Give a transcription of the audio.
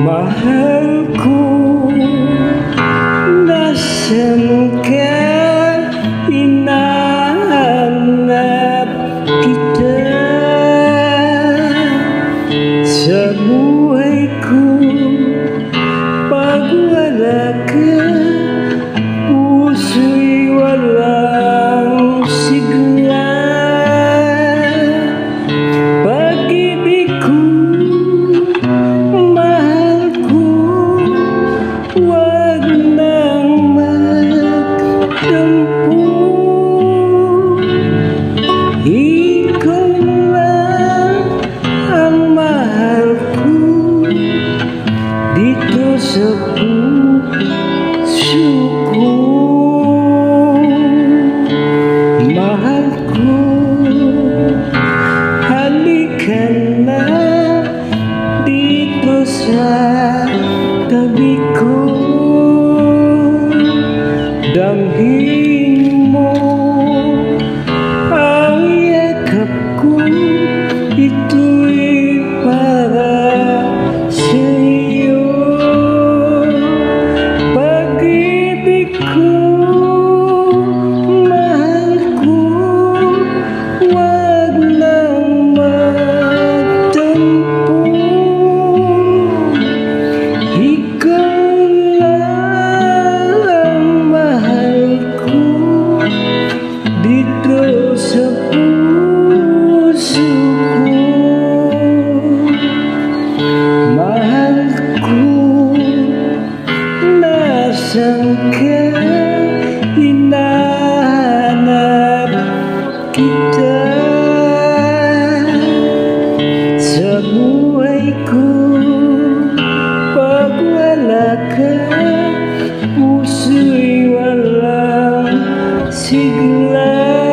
Mahal ko, nasaan ka? Hinahanap kita sa buhay ko. Pag wala ka, puso'y walang sigla. Pag-ibig ko, mahal ko, wag nang magtampo. Ikaw lang ang mahal ko dito sa puso ko. Mahal ko, halika na dito sa tabi ko. Damhin mo ang yakap ko, ito'y para sa'yo. Pag-ibig ko, mahal ko, wag nang magtampo. Ikaw lang ang mahal ko dito sa puso ko. Mahal ko, nasaan ka? Hinahanap kita sa buhay ko. Pag wala ka, puso'y walang sigla.